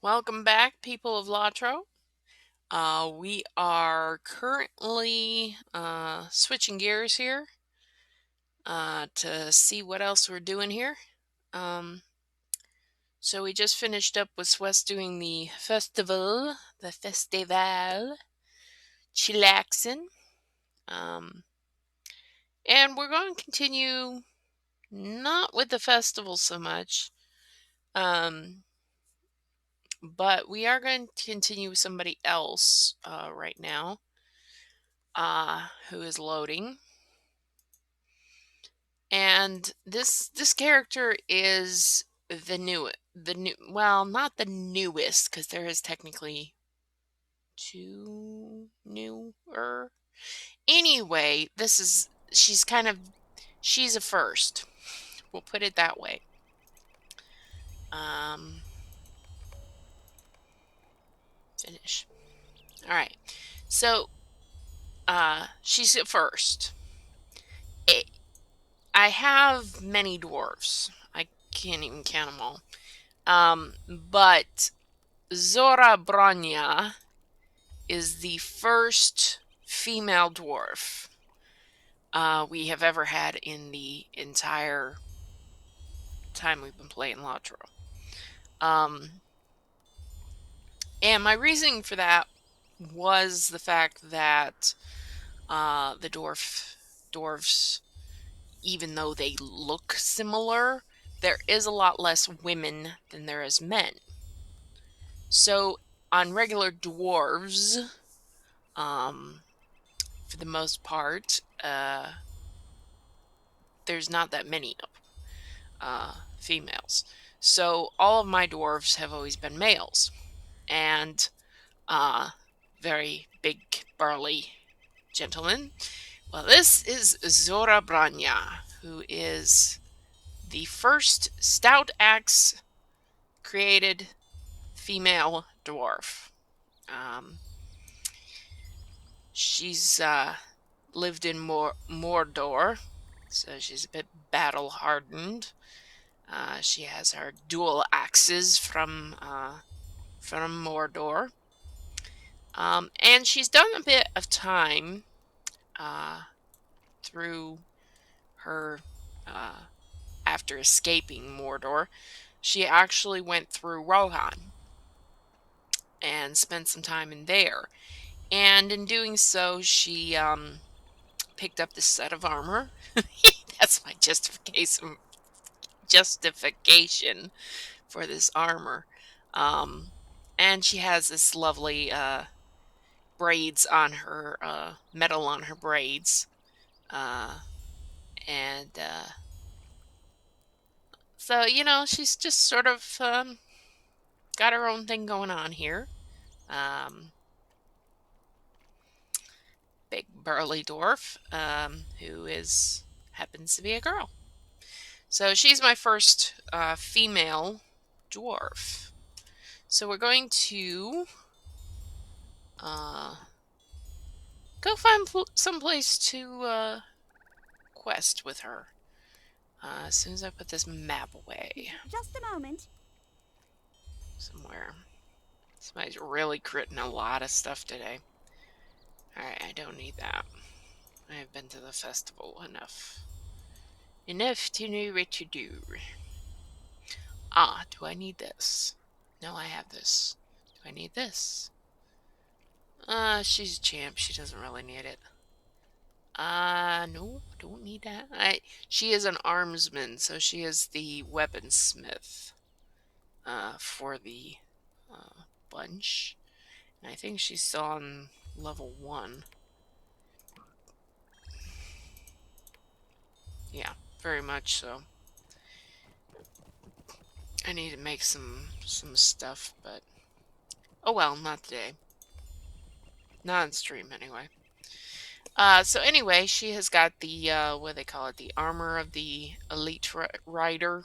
Welcome back, people of Latro. We are currently switching gears here to see what else we're doing here. Um, so we just finished up with Wes doing the festival, chillaxing. Um, and we're going to continue not with the festival so much, but we are going to continue with somebody else right now who is loading. And this character is not the newest, because there is technically two newer. Anyway, she's a first. We'll put it that way. Finish. All right. So, she's a first. I have many dwarves. I can't even count them all. But Zorabronya is the first female dwarf we have ever had in the entire time we've been playing Latro. And my reasoning for that was the fact that the dwarves, even though they look similar, there is a lot less women than there is men. So on regular dwarves, for the most part, there's not that many females. So all of my dwarves have always been males, and very big, burly gentlemen. Well, this is Zorabronya, who is the first Stoutaxe created female dwarf. She's lived in Mordor, so she's a bit battle hardened. She has her dual axes from Mordor. And she's done a bit of time through her, after escaping Mordor. She actually went through Rohan and spent some time in there. And in doing so, she picked up this set of armor. That's my justification for this armor. And she has this lovely braids on her, metal on her braids. And so, she's just sort of got her own thing going on here. Big burly dwarf who happens to be a girl. So she's my first female dwarf. So we're going to go find some place to quest with her. As soon as I put this map away. Just a moment. Somewhere. Somebody's really critting a lot of stuff today. Alright, I don't need that. I have been to the festival enough. Enough to know what to do. Do I need this? No, I have this. Do I need this? She's a champ. She doesn't really need it. No, don't need that. She is an armsman, so she is the weaponsmith for the bunch. And I think she's still on level 1. Yeah, very much so. I need to make some stuff, but oh well, not today. Not on stream anyway. So anyway, she has got the what do they call it? The armor of the elite rider.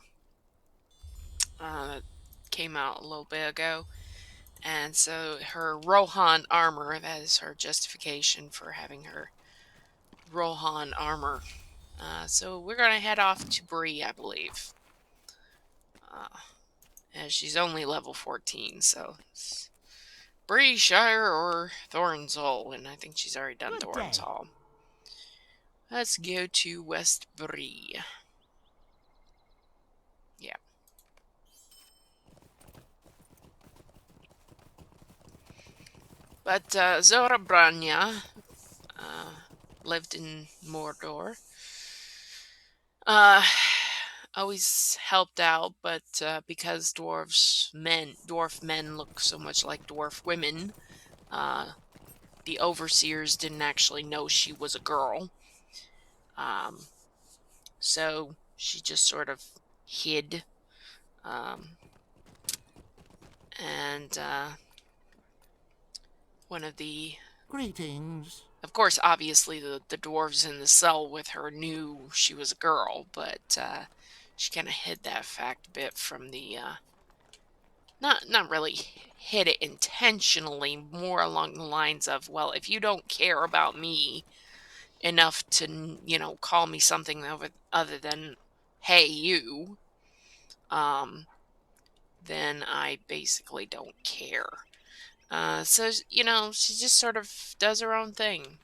That came out a little bit ago. And so her Rohan armor, that is her justification for having her Rohan armor. So we're going to head off to Bree, I believe. as she's only level 14, so it's Bree, Shire, or Thorns Hall, and I think she's already done Thorns Hall. Let's go to West Bree. Yeah. But Zorabronya lived in Mordor. Always helped out, but because dwarf men look so much like dwarf women, the overseers didn't actually know she was a girl. So she just sort of hid. And one of the... Greetings. Of course, obviously, the dwarves in the cell with her knew she was a girl, but she kind of hid that fact a bit from the... Not really hid it intentionally, more along the lines of, well, if you don't care about me enough to, call me something other than, hey, you, then I basically don't care. So, she just sort of does her own thing.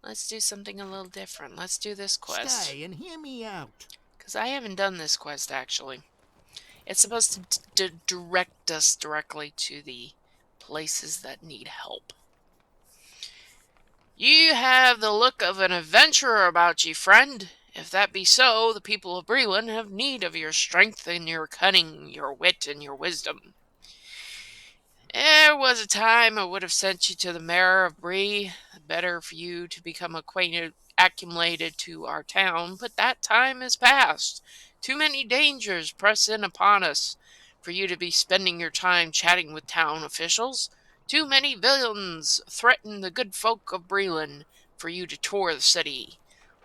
Let's do something a little different. Let's do this quest. Stay and hear me out. Because I haven't done this quest, actually. It's supposed to direct us directly to the places that need help. You have the look of an adventurer about ye, friend. If that be so, the people of Breland have need of your strength and your cunning, your wit and your wisdom. There was a time I would have sent you to the mayor of Bree, better for you to become accumulated to our town, but that time is past. Too many dangers press in upon us for you to be spending your time chatting with town officials. Too many villains threaten the good folk of Breland for you to tour the city.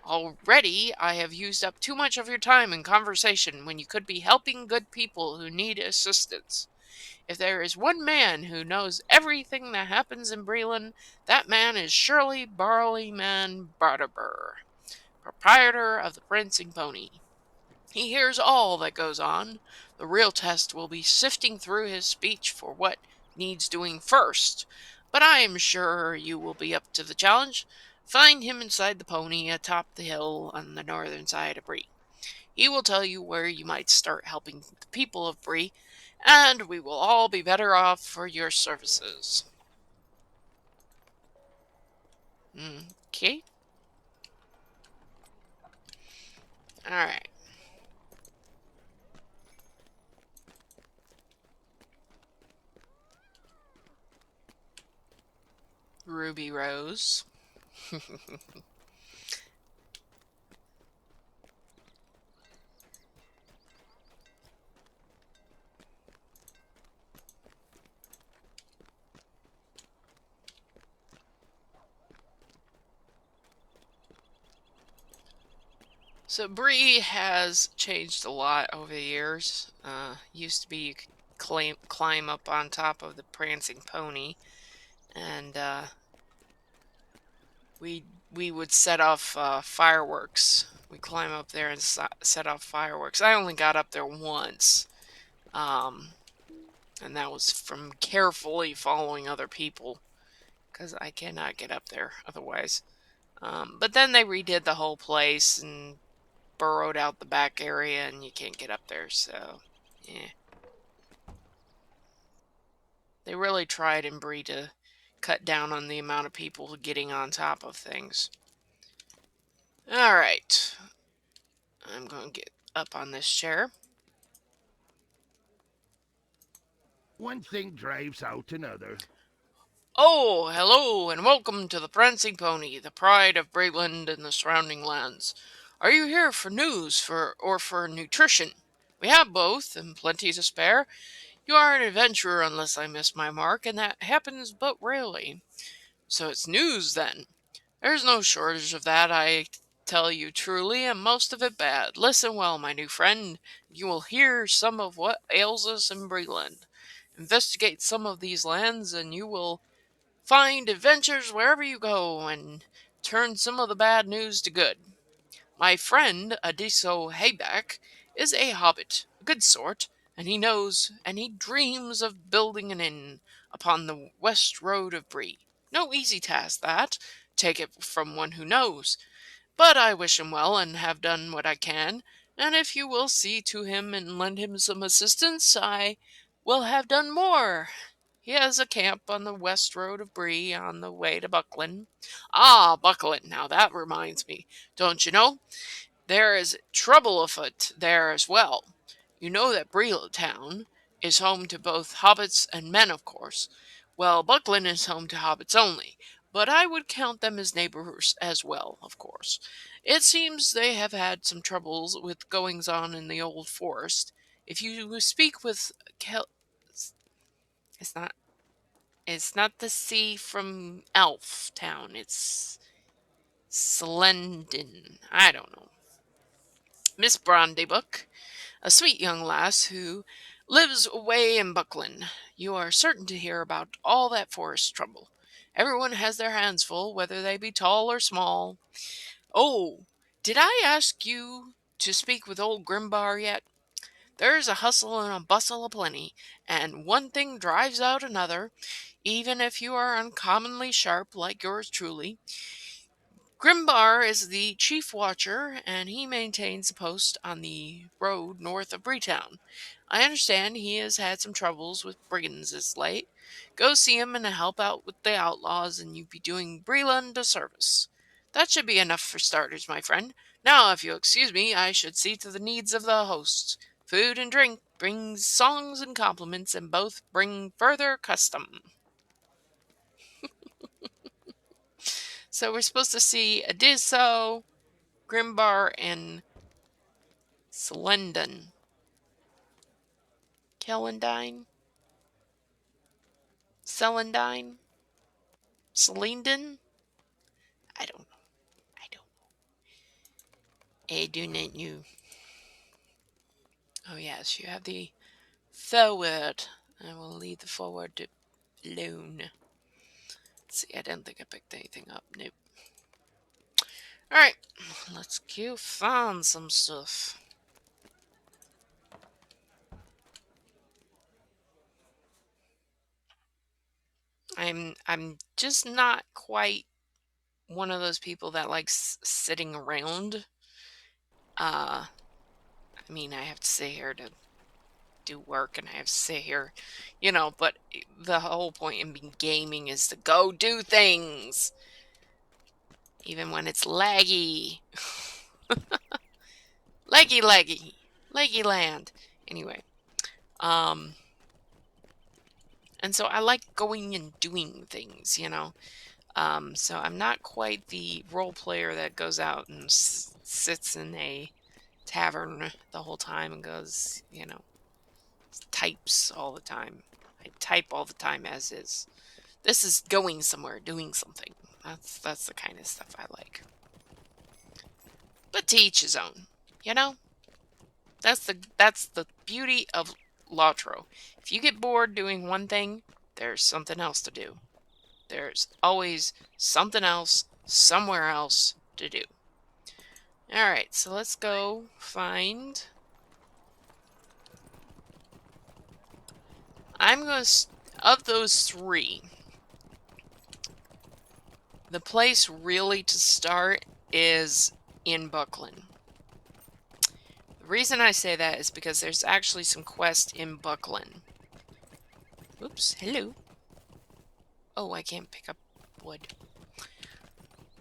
Already I have used up too much of your time in conversation when you could be helping good people who need assistance. If there is one man who knows everything that happens in Breland, that man is surely Barleyman Barterber, proprietor of the Prancing Pony. He hears all that goes on. The real test will be sifting through his speech for what needs doing first, but I am sure you will be up to the challenge. Find him inside the pony atop the hill on the northern side of Bree. He will tell you where you might start helping the people of Bree, and we will all be better off for your services. Okay. Alright. Ruby Rose. So Bree has changed a lot over the years. Used to be you could climb up on top of the Prancing Pony, and we would set off fireworks. We climb up there and set off fireworks. I only got up there once, and that was from carefully following other people, because I cannot get up there otherwise. But then they redid the whole place and burrowed out the back area, and you can't get up there, so yeah. They really tried in Bree to cut down on the amount of people getting on top of things. Alright. I'm going to get up on this chair. One thing drives out another. Oh, hello, and welcome to the Prancing Pony, the pride of Breland and the surrounding lands. Are you here for news or for nutrition? We have both, and plenty to spare. You are an adventurer unless I miss my mark, and that happens but rarely. So it's news, then. There's no shortage of that, I tell you truly, and most of it bad. Listen well, my new friend. You will hear some of what ails us in Breland. Investigate some of these lands, and you will find adventures wherever you go, and turn some of the bad news to good. My friend Adiso Hayback is a hobbit, a good sort, and he knows and he dreams of building an inn upon the west road of Bree. No easy task that, take it from one who knows. But I wish him well and have done what I can, and if you will see to him and lend him some assistance, I will have done more. He has a camp on the west road of Bree on the way to Buckland. Ah, Buckland, now that reminds me. Don't you know? There is trouble afoot there as well. You know that Bree town is home to both hobbits and men, of course. Well, Buckland is home to hobbits only, but I would count them as neighbors as well, of course. It seems they have had some troubles with goings on in the old forest. If you speak with it's not it's not the sea from Elf Town. It's Slendon. I don't know. Miss Brandybuck, a sweet young lass who lives away in Buckland. You are certain to hear about all that forest trouble. Everyone has their hands full, whether they be tall or small. Oh, did I ask you to speak with old Grimbar yet? There's a hustle and a bustle aplenty, and one thing drives out another, even if you are uncommonly sharp like yours truly. Grimbar is the chief watcher, and he maintains a post on the road north of Breetown. I understand he has had some troubles with brigands this late. Go see him and help out with the outlaws, and you'd be doing Breeland a service. That should be enough for starters, my friend. Now, if you'll excuse me, I should see to the needs of the hosts. Food and drink brings songs and compliments, and both bring further custom. So we're supposed to see Adiso, Grimbar, and Slendon. Kellendine? Celandine? Selindon? I don't know. I don't know. I do not know. Oh, yes, you have the forward. I will leave the forward alone. Let's see, I didn't think I picked anything up. Nope. Alright, let's go find some stuff. I'm just not quite one of those people that likes sitting around. I mean, I have to sit here to do work and I have to sit here, but the whole point in being gaming is to go do things. Even when it's laggy. Laggy. Laggy land. Anyway. And so I like going and doing things. So I'm not quite the role player that goes out and sits in a tavern the whole time and goes, types all the time. I type all the time as is. This is going somewhere, doing something. That's the kind of stuff I like. But to each his own, you know? That's the beauty of Lotro. If you get bored doing one thing, there's something else to do. There's always something else, somewhere else to do. Alright, so let's go find... I'm going to... Of those three, the place really to start is in Buckland. The reason I say that is because there's actually some quests in Buckland. Oops, hello. Oh, I can't pick up wood.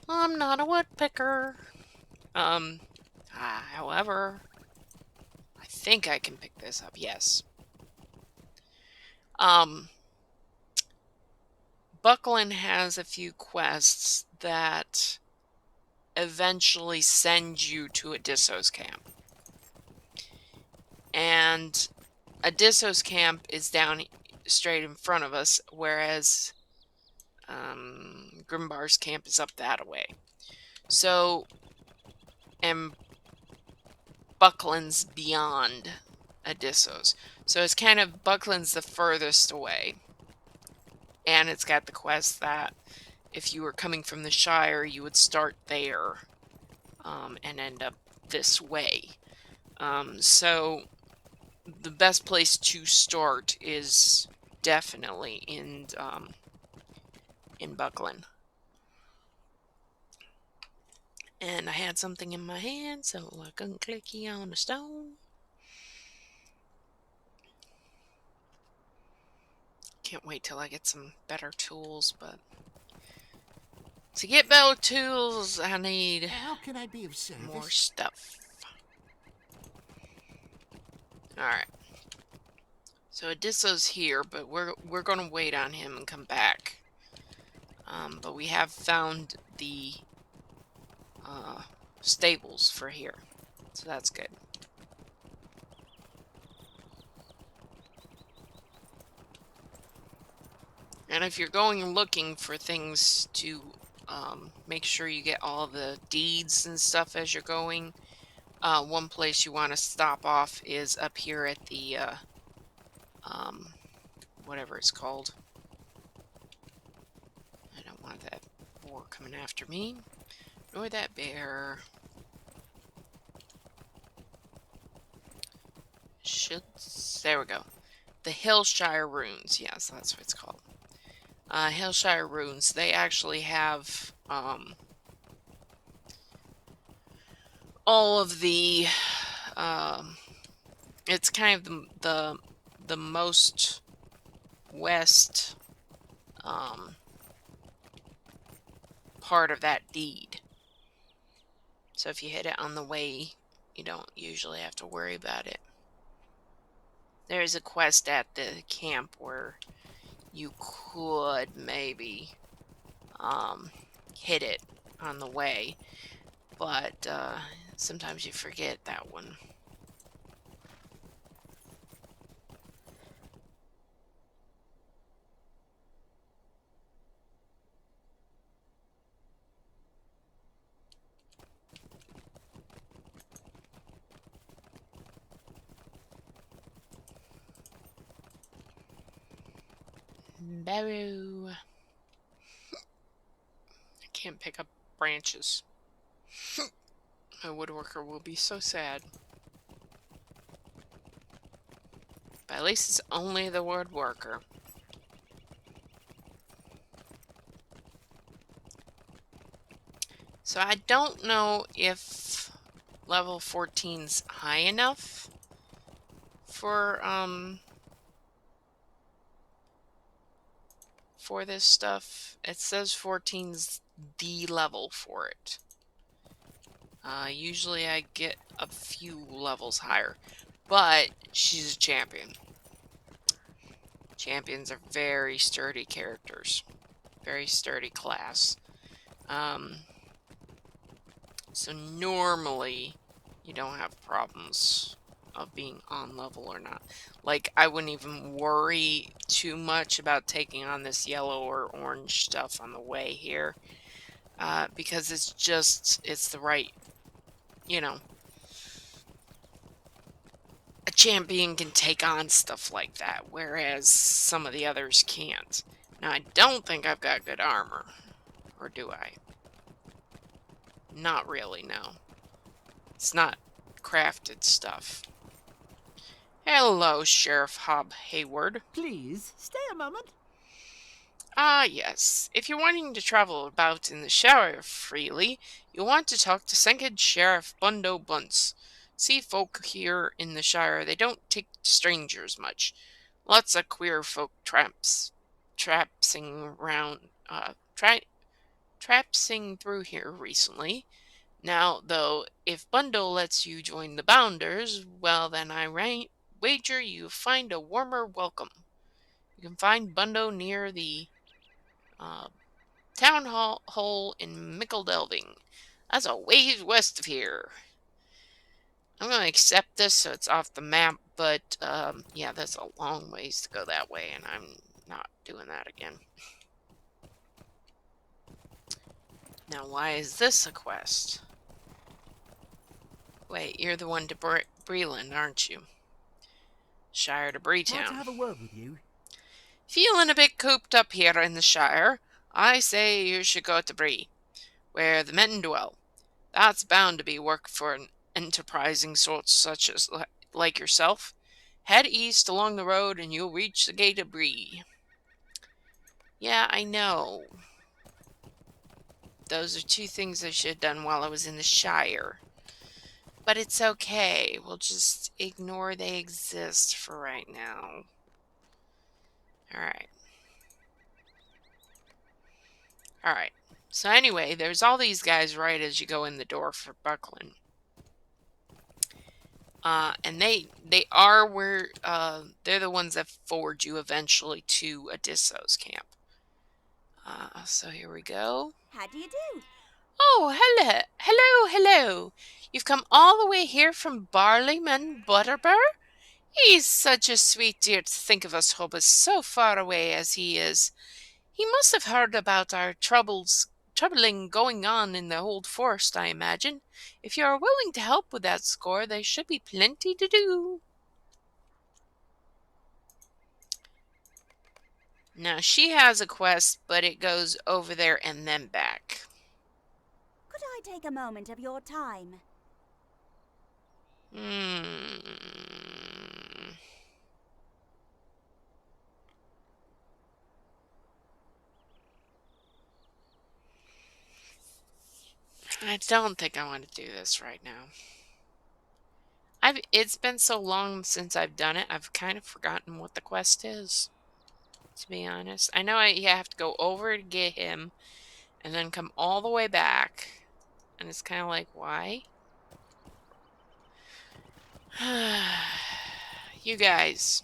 I'm not a woodpecker. However, I think I can pick this up, yes. Buckland has a few quests that eventually send you to Adisso's camp. And Adisso's camp is down straight in front of us, whereas Grimbar's camp is up that way. So, and Buckland's beyond Adisso's. So it's kind of, Buckland's the furthest away. And it's got the quest that if you were coming from the Shire, you would start there. and end up this way. So the best place to start is definitely in Buckland. And I had something in my hand, so I couldn't clicky on the stone. Can't wait till I get some better tools, but to get better tools, I need How can I be of service? more stuff. Alright. So Adisso's here, but we're gonna wait on him and come back. But we have found the stables for here, so that's good. And if you're going looking for things to make sure you get all the deeds and stuff as you're going, one place you want to stop off is up here at the whatever it's called. I don't want that boar coming after me, nor that bear. There we go. The Hillshire Runes. Yes, that's what it's called. Hillshire Runes. They actually have all of the. It's kind of the most west part of that deed. So if you hit it on the way, you don't usually have to worry about it. There's a quest at the camp where you could maybe hit it on the way, but sometimes you forget that one. Barrow. I can't pick up branches. My woodworker will be so sad. But at least it's only the woodworker. So I don't know if level 14's high enough for this stuff. It says 14's the level for it. Usually I get a few levels higher, but she's a champion. Champions are very sturdy characters. Very sturdy class. So normally you don't have problems of being on level or not. Like, I wouldn't even worry too much about taking on this yellow or orange stuff on the way here. Because it's the right, you know, a champion can take on stuff like that, whereas some of the others can't. Now, I don't think I've got good armor. Or do I? Not really, no. It's not crafted stuff. Hello, Sheriff Hob Hayward. Please, stay a moment. Ah, yes. If you're wanting to travel about in the Shire freely, you'll want to talk to second Sheriff Bundo Bunce. See folk here in the Shire, they don't take to strangers much. Lots of queer folk trapsing through here recently. Now, though, if Bundo lets you join the Bounders, well then I wager you find a warmer welcome. You can find Bundo near the town hall in Mickledelving. That's a ways west of here. I'm going to accept this so it's off the map, but yeah, that's a long ways to go that way, and I'm not doing that again. Now, why is this a quest? Wait, you're the one to Breland, aren't you? Shire to Want to Breetown. have a word with you? Feeling a bit cooped up here in the Shire, I say you should go to Bree, where the men dwell. That's bound to be work for an enterprising sort such as like yourself. Head east along the road and you'll reach the Gate of Bree. Yeah, I know. Those are two things I should have done while I was in the Shire. But it's okay. We'll just ignore they exist for right now. Alright. Alright. So anyway, there's all these guys right as you go in the door for Buckland. And they are where they're the ones that forward you eventually to Adisso's camp. So here we go. How do you do? Oh, hello, hello, hello. You've come all the way here from Barleyman Butterbur? He's such a sweet dear to think of us hobbits so far away as he is. He must have heard about our troubling going on in the old forest, I imagine. If you are willing to help with that score, there should be plenty to do. Now, she has a quest, but it goes over there and then back. Could I take a moment of your time? I don't think I want to do this right now. It's been so long since I've done it, I've kind of forgotten what the quest is, to be honest. I know you have to go over to get him, and then come all the way back. And it's kind of like, why? You guys.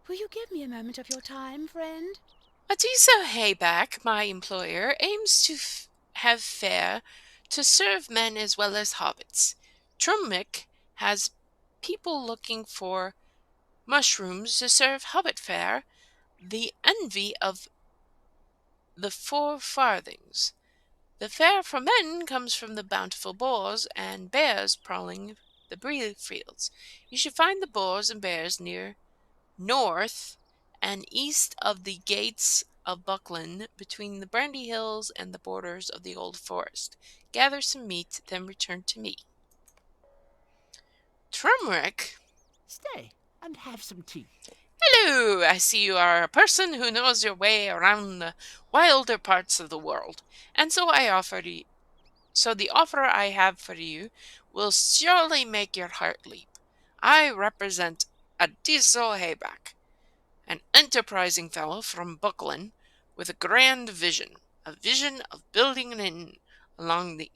Will you give me a moment of your time, friend? Adisa Hayback, my employer, aims to have fare to serve men as well as hobbits. Trummick has people looking for mushrooms to serve hobbit fare, the envy of the 4 farthings. The fare for men comes from the bountiful boars and bears prowling the bree fields. You should find the boars and bears near north and east of the gates of Buckland, between the Brandy Hills and the borders of the old forest. Gather some meat, then return to me. Trumrick? Stay and have some tea. Hello! I see you are a person who knows your way around the wilder parts of the world, and so the offer I have for you will surely make your heart leap. I represent Adiso Hayback, an enterprising fellow from Buckland with a grand vision, a vision of building an inn along the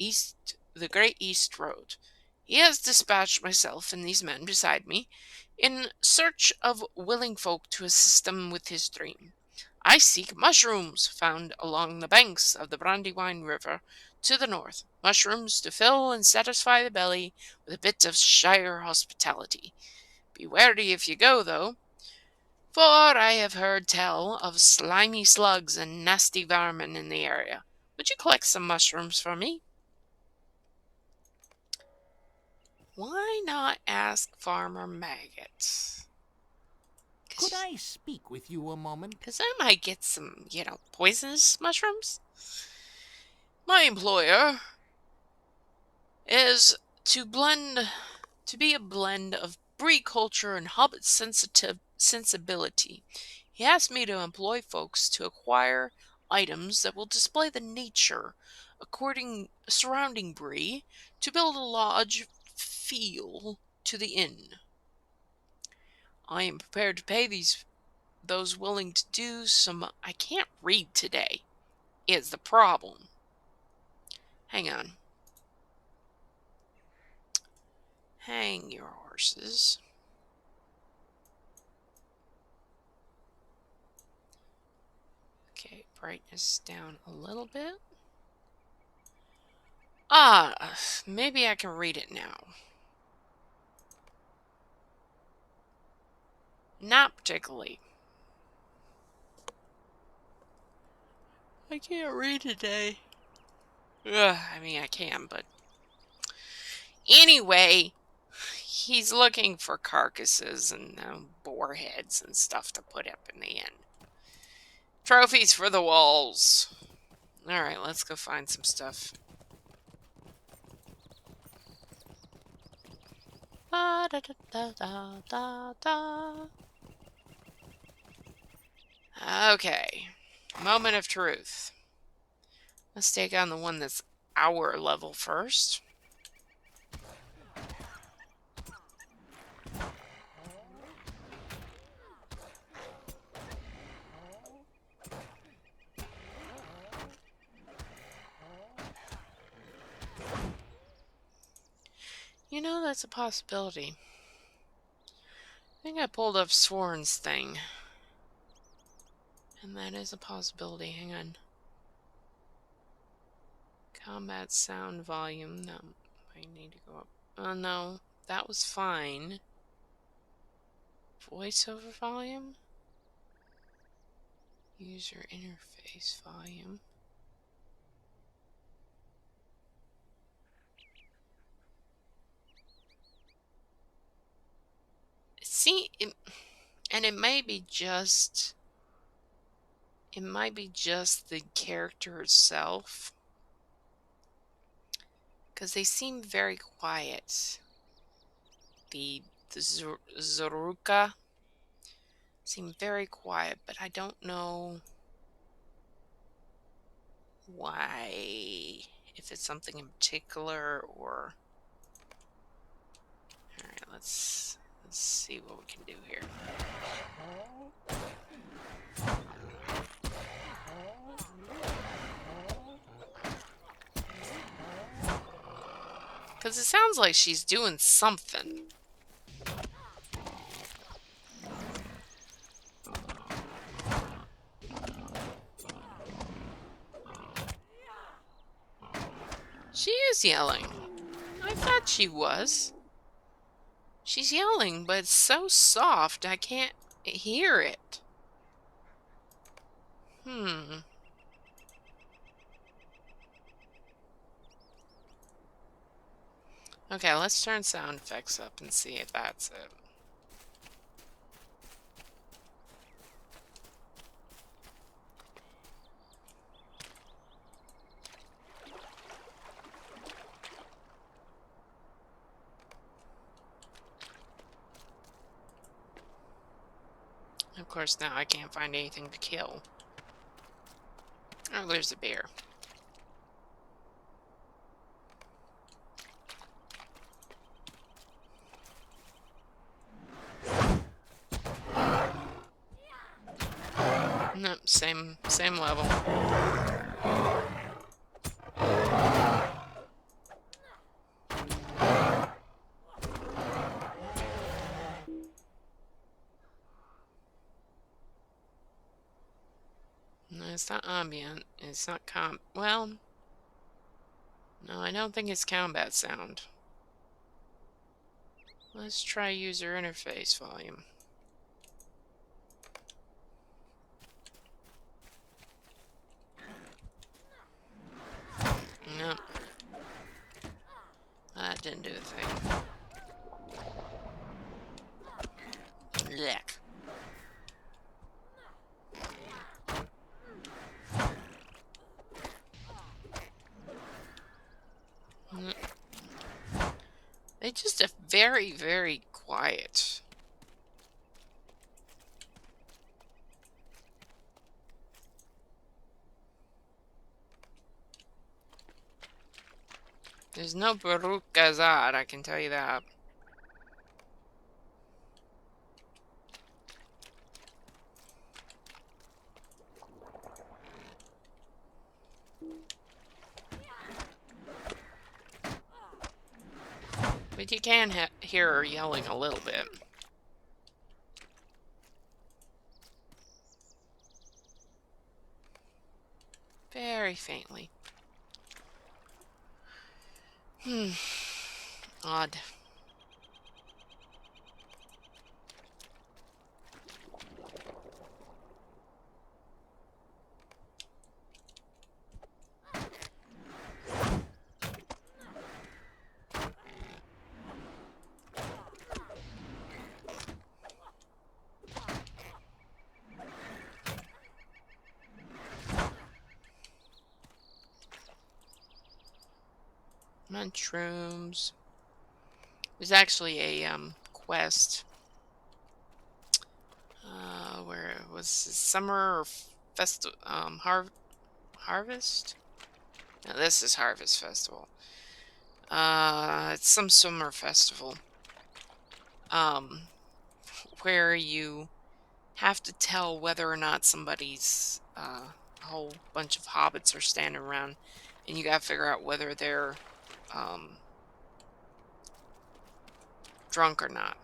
great East Road. He has dispatched myself and these men beside me in search of willing folk to assist him with his dream. I seek mushrooms found along the banks of the Brandywine River to the north, mushrooms to fill and satisfy the belly with a bit of Shire hospitality. Be wary if you go, though, for I have heard tell of slimy slugs and nasty vermin in the area. Would you collect some mushrooms for me? Why not ask Farmer Maggot? Could I speak with you a moment? Because I might get some, poisonous mushrooms. My employer is to be a blend of Bree culture and Hobbit sensibility. He asked me to employ folks to acquire items that will display the nature surrounding Bree to build a lodge feel to the inn. I am prepared to pay those willing to do some. I can't read today, is the problem. Hang on. Hang your horses. Okay, brightness down a little bit. Maybe I can read it now. Not particularly. I can't read today. I can, but anyway, he's looking for carcasses and boar heads and stuff to put up in the inn. Trophies for the walls. Alright, let's go find some stuff. Ba da da da da da da. Okay. Moment of truth. Let's take on the one that's our level first. You know, that's a possibility. I think I pulled up Sworn's thing. And that is a possibility. Hang on. Combat sound volume. No, I need to go up. Oh, no. That was fine. Voiceover volume? User interface volume. See, and it might be just the character itself, because they seem very quiet. The Zoruka seem very quiet, but I don't know why. If it's something in particular, or all right, let's see what we can do here. Because it sounds like she's doing something. She is yelling. I thought she was. She's yelling, but it's so soft I can't hear it. Okay, let's turn sound effects up and see if that's it. Of course, now I can't find anything to kill. Oh, there's a bear. Nope, same level. No, it's not ambient. It's not well, no, I don't think it's combat sound. Let's try user interface volume. Nope. That didn't do a thing. Blech. They just are very, very quiet. There's no Baruch Gazad, I can tell you that. But you can hear her yelling a little bit. Very faintly. Odd. Mushrooms. There's actually a quest. Where it was summer or harvest? No, this is Harvest Festival. It's some summer festival. Um, where you have to tell whether or not somebody's a whole bunch of hobbits are standing around, and you gotta figure out whether they're drunk or not.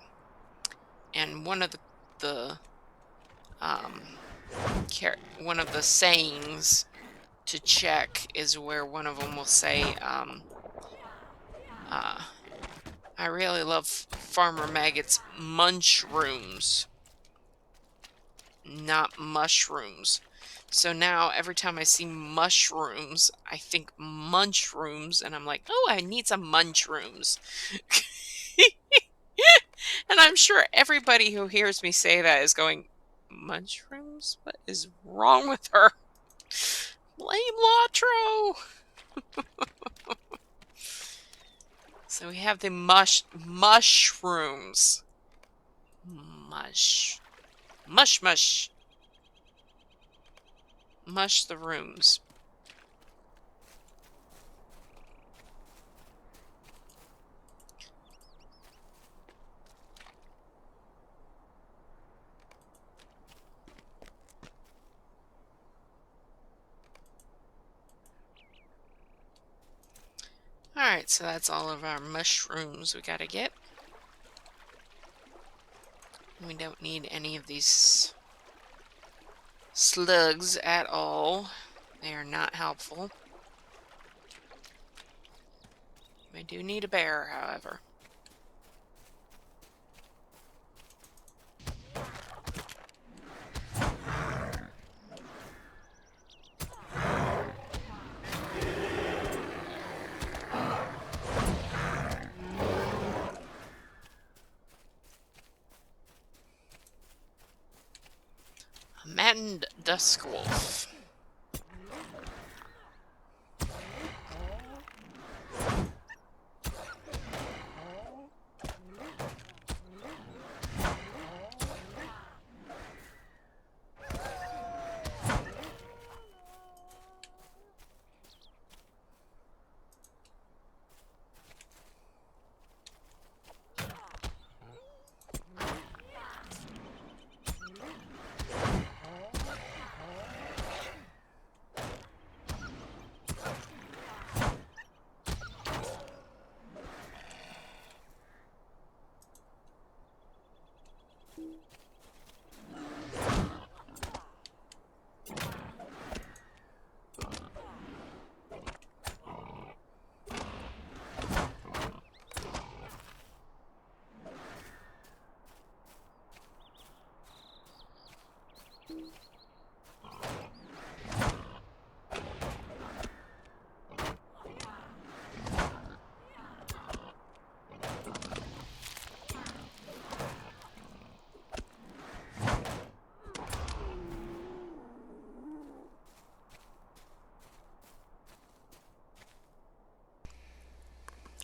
And one of the um, one of the sayings to check is where one of them will say, I really love Farmer Maggot's munchrooms, not mushrooms. So now every time I see mushrooms, I think munchrooms, and I'm like, oh, I need some munchrooms. And I'm sure everybody who hears me say that is going, mushrooms? What is wrong with her? Blame Latro! So we have the mushrooms. Mush the rooms. Alright, so that's all of our mushrooms we gotta get. We don't need any of these slugs at all. They are not helpful. We do need a bear, however. A maddened dusk wolf.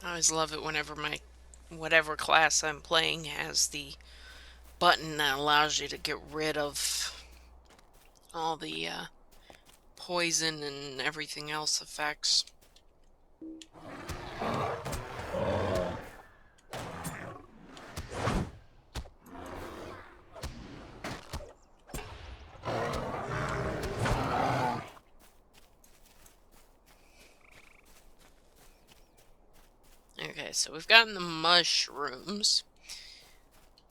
I always love it whenever whatever class I'm playing has the button that allows you to get rid of all the poison and everything else effects. Okay, so we've gotten the mushrooms.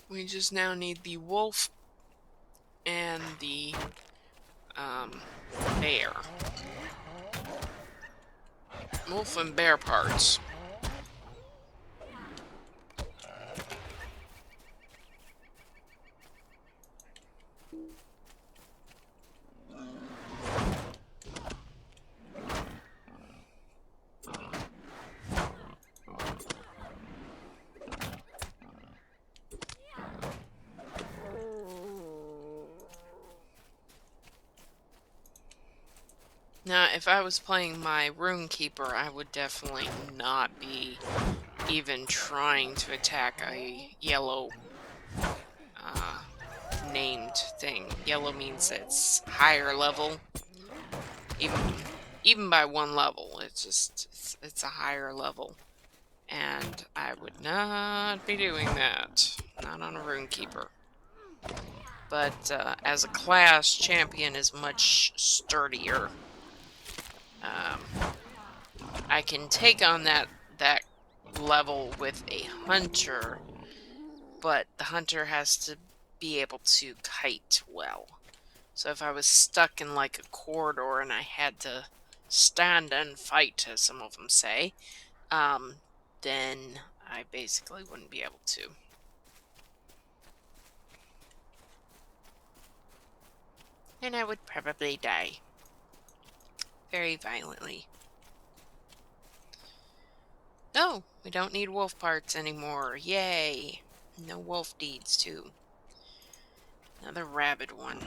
We just now need the wolf and the bear. Wolf and bear parts. Now, if I was playing my Rune Keeper, I would definitely not be even trying to attack a yellow named thing. Yellow means it's higher level. Even by 1 level, it's a higher level. And I would not be doing that. Not on a Runekeeper. But as a class, Champion is much sturdier. I can take on that level with a Hunter, but the Hunter has to be able to kite well. So if I was stuck in like a corridor and I had to stand and fight, as some of them say, then I basically wouldn't be able to. And I would probably die. Very violently. No, we don't need wolf parts anymore. Yay! No wolf deeds, too. Another rabid one.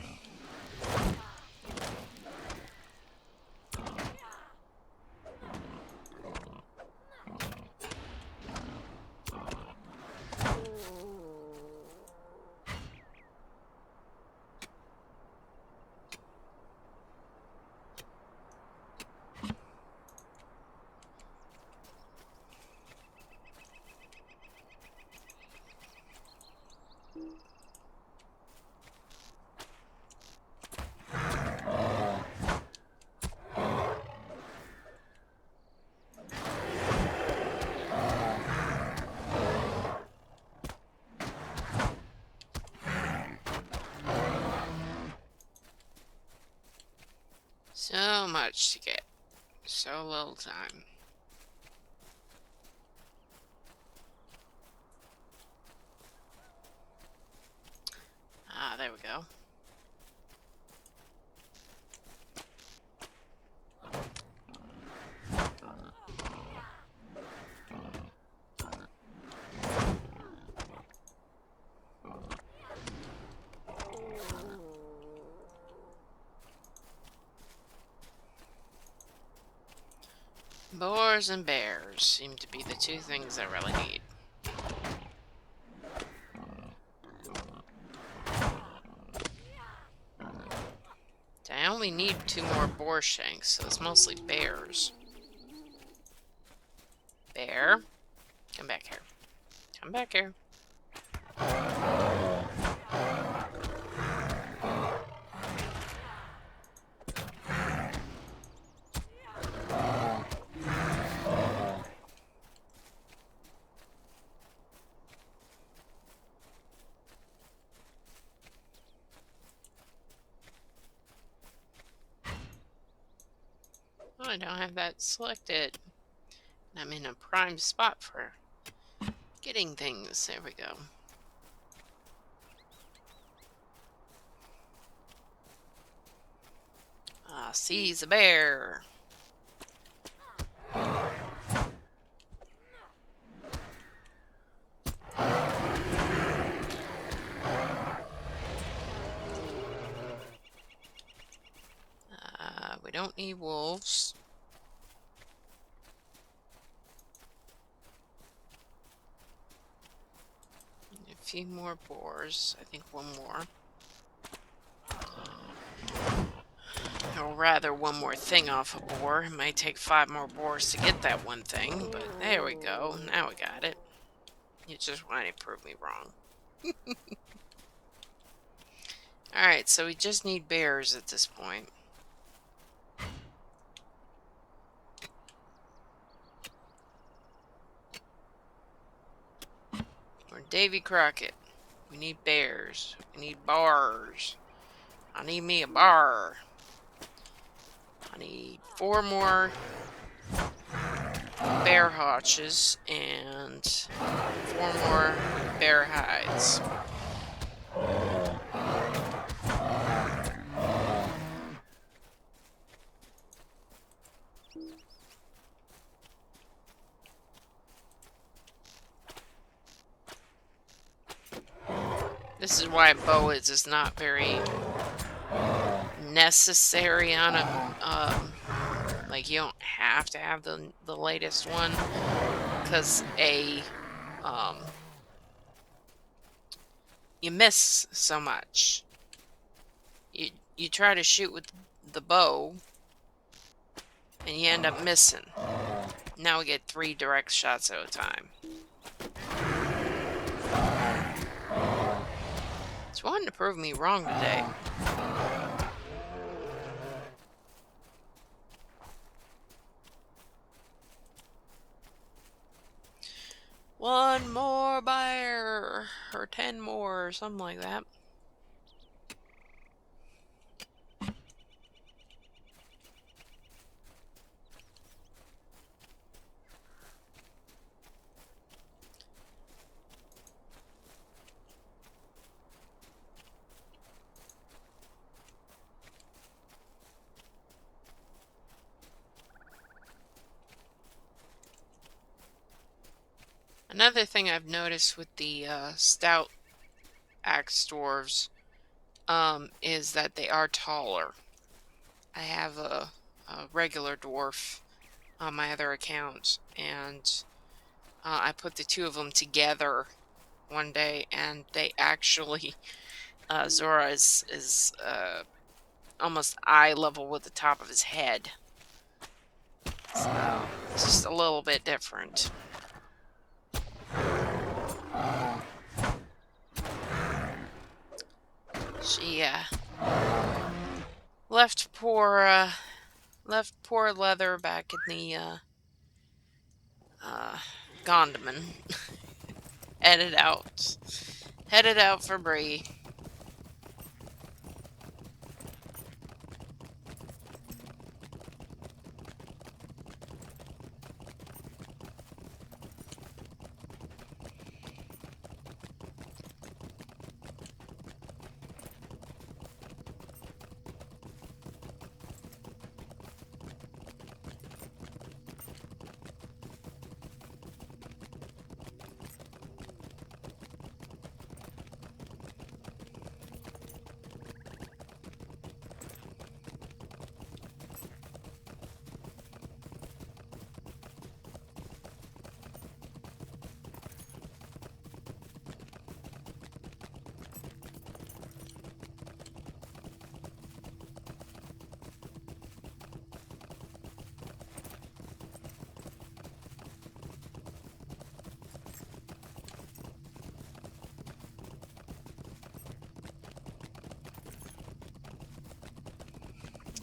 So much to get. So little time. Ah, there we go. Boars and bears seem to be the two things I really need. I only need 2 more boar shanks, so it's mostly bears. Bear, come back here. Come back here. Oh, I don't have that selected. I'm in a prime spot for getting things. There we go. Ah, seize a bear. We don't need wolves. A few more boars. I think 1 more. Or rather, 1 more thing off a boar. It might take 5 more boars to get that one thing, but there we go. Now we got it. You just wanted to prove me wrong. Alright, so we just need bears at this point. We're Davy Crockett. We need bears. We need bars. I need me a bar. I need 4 more bear hotches and 4 more bear hides. This is why bow is not very necessary on a like, you don't have to have the latest one, because you miss so much. You try to shoot with the bow, and you end up missing. Now we get 3 direct shots at a time. It's wanting to prove me wrong today. One more buyer, or 10 more, or something like that. Another thing I've noticed with the Stoutaxe dwarves is that they are taller. I have a regular dwarf on my other account, and I put the 2 of them together one day, and they actually, Zora is almost eye level with the top of his head. So it's just a little bit different. She left poor Leather back in the Gondaman. Headed out for Bree.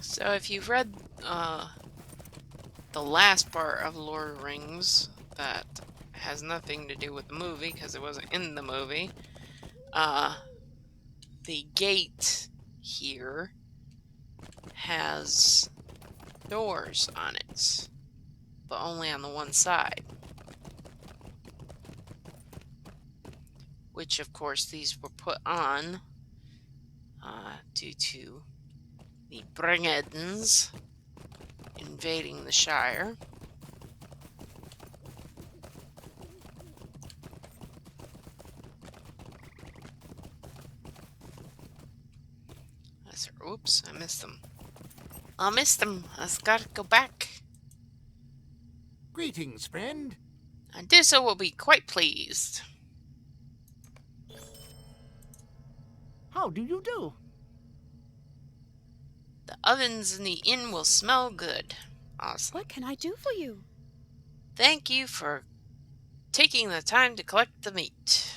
So if you've read the last part of Lord of the Rings that has nothing to do with the movie because it wasn't in the movie, the gate here has doors on it, but only on the one side. Which, of course, these were put on due to the Bringedens invading the Shire. Oops, I missed them. I missed them. I've got to go back. Greetings, friend. And Disso will be quite pleased. How do you do? The ovens in the inn will smell good. Awesome. What can I do for you? Thank you for taking the time to collect the meat.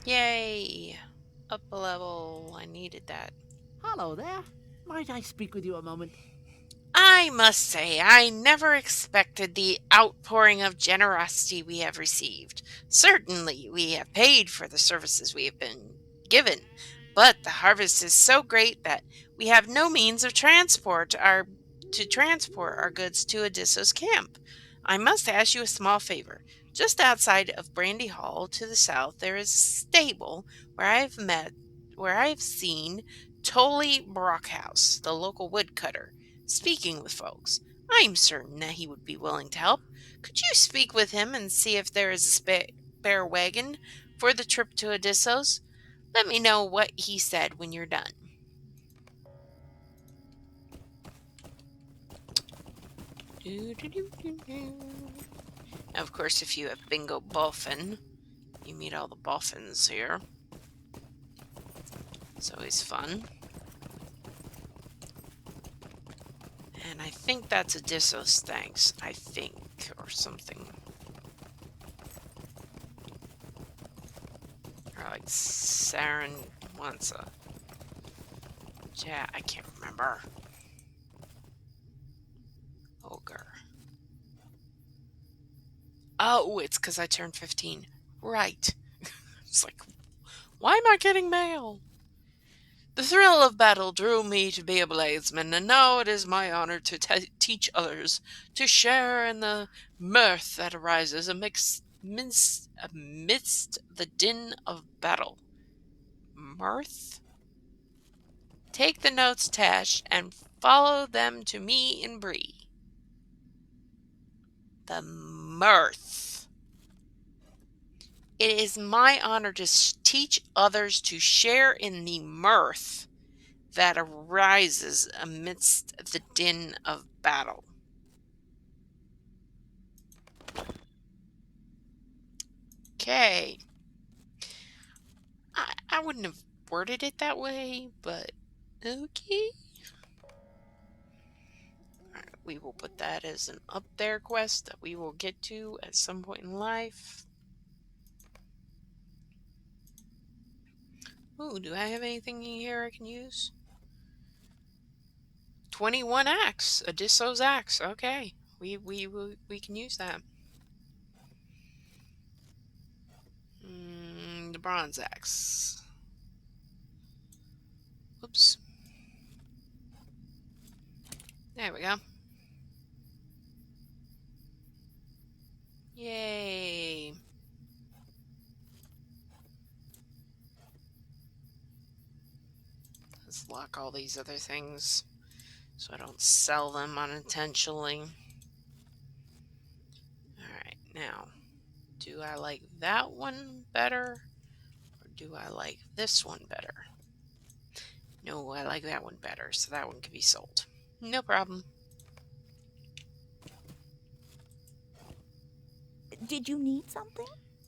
Yay! Up a level. I needed that. Hello there. Might I speak with you a moment? I must say, I never expected the outpouring of generosity we have received. Certainly, we have paid for the services we have been given, but the harvest is so great that we have no means of transport our goods to Adisso's camp. I must ask you a small favor. Just outside of Brandy Hall to the south, there is a stable where I have seen Tully Brockhouse, the local woodcutter, speaking with folks. I'm certain that he would be willing to help. Could you speak with him and see if there is a spare wagon for the trip to Adissos? Let me know what he said when you're done. Of course, if you have Bingo Boffin, you meet all the Boffins here. It's always fun. And I think that's a Stoutaxe, I think, or something. Or like Saren wants a... Yeah, I can't remember. Ogre. Oh, it's because I turned 15. Right. It's like, why am I getting mail? The thrill of battle drew me to be a bladesman, and now it is my honor to teach others to share in the mirth that arises amidst the din of battle. Mirth? Take the notes, Tash, and follow them to me in Bree. The mirth. It is my honor to teach others to share in the mirth that arises amidst the din of battle. Okay. I wouldn't have worded it that way, but okay. Alright, we will put that as an up there quest that we will get to at some point in life. Ooh, do I have anything in here I can use? 21 axe, Odysseus axe. Okay, we can use that. The bronze axe. Oops. There we go. Yay. Let's lock all these other things so I don't sell them unintentionally. Alright, now, do I like that one better, or do I like this one better? No, I like that one better, so that one can be sold. No problem. Did you need something?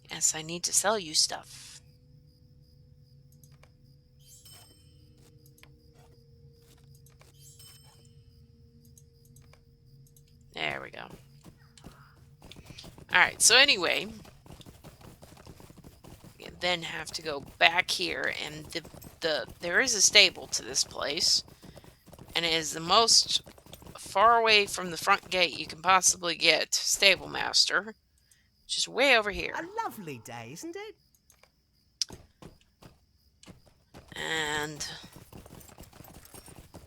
Yes, I need to sell you stuff. There we go. Alright, so anyway, we then have to go back here, and there is a stable to this place, and it is the most far away from the front gate you can possibly get stable master, which is way over here. A lovely day, isn't it? And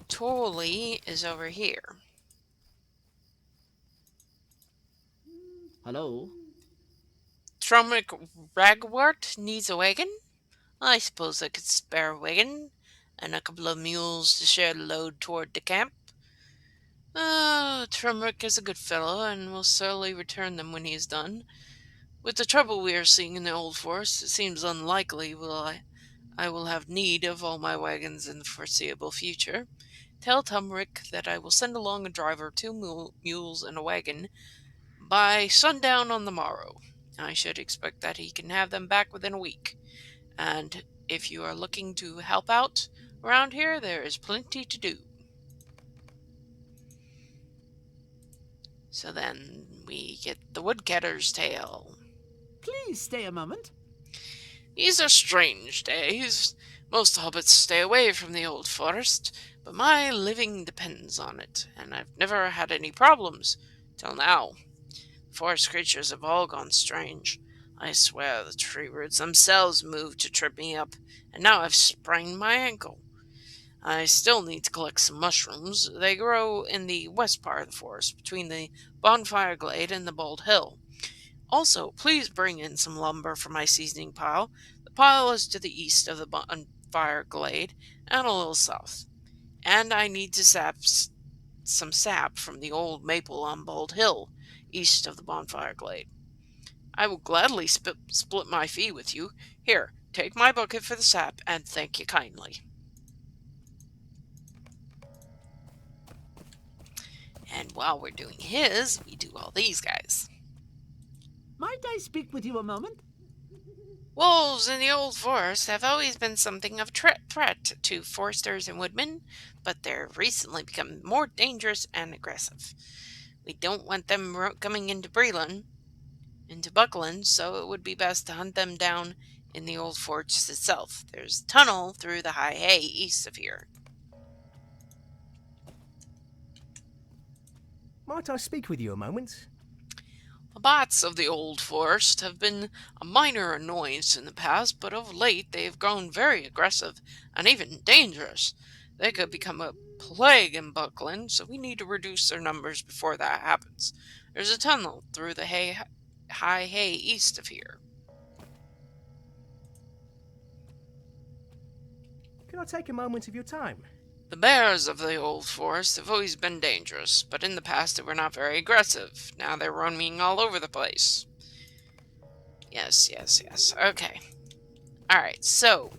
Tolly is over here. Hello? Trumrick Ragwort needs a wagon? I suppose I could spare a wagon and a couple of mules to share the load toward the camp. Trumrick is a good fellow and will certainly return them when he is done. With the trouble we are seeing in the Old Forest, it seems unlikely I will have need of all my wagons in the foreseeable future. Tell Trumrick that I will send along a driver, 2 mules, and a wagon by sundown on the morrow. I should expect that he can have them back within a week. And if you are looking to help out around here, there is plenty to do. So then we get the woodcutter's tale. Please stay a moment. These are strange days. Most hobbits stay away from the old forest, but my living depends on it, and I've never had any problems till now. Forest creatures have all gone strange. I swear the tree roots themselves moved to trip me up, and now I've sprained my ankle. I still need to collect some mushrooms. They grow in the west part of the forest, between the bonfire glade and the bald hill. Also, please bring in some lumber for my seasoning pile. The pile is to the east of the bonfire glade, and a little south. And I need to some sap from the old maple on Bald Hill, east of the bonfire glade. I will gladly split my fee with you. Here, take my bucket for the sap, and thank you kindly. And while we're doing his, we do all these guys. Might I speak with you a moment? Wolves in the old forest have always been something of threat to foresters and woodmen, but they've recently become more dangerous and aggressive. We don't want them coming into Buckland, so it would be best to hunt them down in the old forest itself. There's a tunnel through the high hay east of here. Might I speak with you a moment? The bats of the old forest have been a minor annoyance in the past, but of late they have grown very aggressive and even dangerous. They could become a plague in Buckland, so we need to reduce their numbers before that happens. There's a tunnel through the high hay east of here. Can I take a moment of your time? The bears of the old forest have always been dangerous, but in the past they were not very aggressive. Now they're roaming all over the place. Yes. Okay. Alright, so,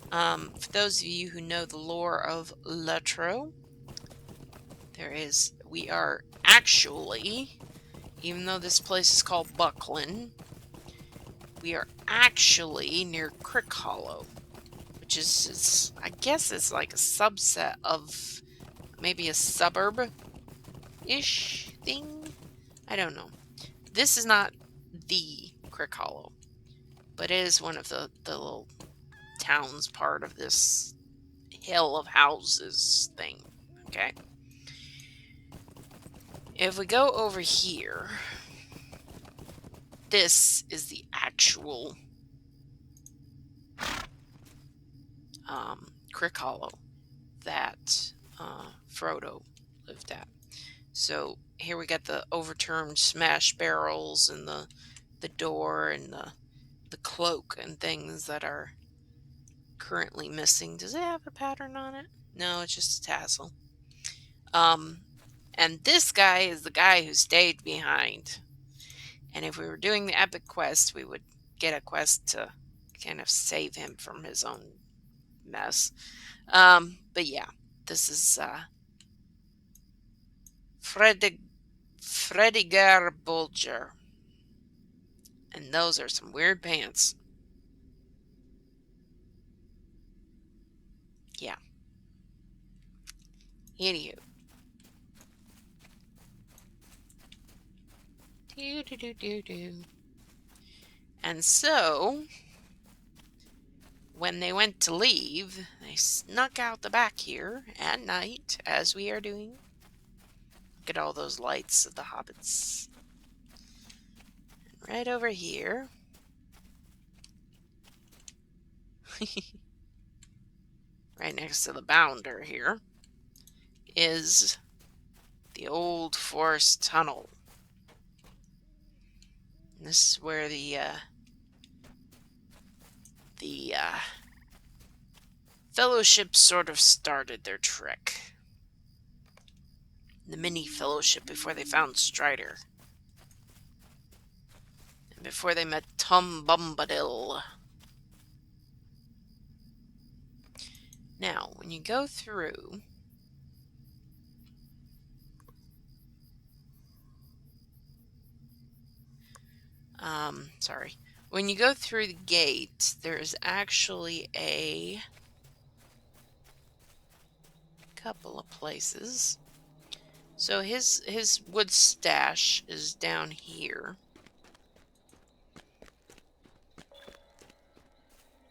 for those of you who know the lore of Letro, we are actually, even though this place is called Buckland, we are actually near Crick Hollow. Which is, I guess it's like a subset of maybe a suburb-ish thing? I don't know. This is not the Crick Hollow, but it is one of the little towns part of this hill of houses thing, okay? If we go over here, this is the actual Crick Hollow that Frodo lived at. So here we got the overturned smashed barrels and the door and the cloak and things that are currently missing. Does it have a pattern on it? No, it's just a tassel. And this guy is the guy who stayed behind. And if we were doing the epic quest, we would get a quest to kind of save him from his own mess. But yeah, this is Fredigar Bulger. And those are some weird pants. Yeah. Anywho. Do. And so, when they went to leave, they snuck out the back here at night, as we are doing. Look at all those lights of the hobbits. And right over here, right next to the bounder here, is the old forest tunnel. And this is where the Fellowship sort of started their trek. The mini Fellowship before they found Strider. And before they met Tom Bombadil. Now, when you go through... sorry. When you go through the gate, there's actually a couple of places. So his wood stash is down here.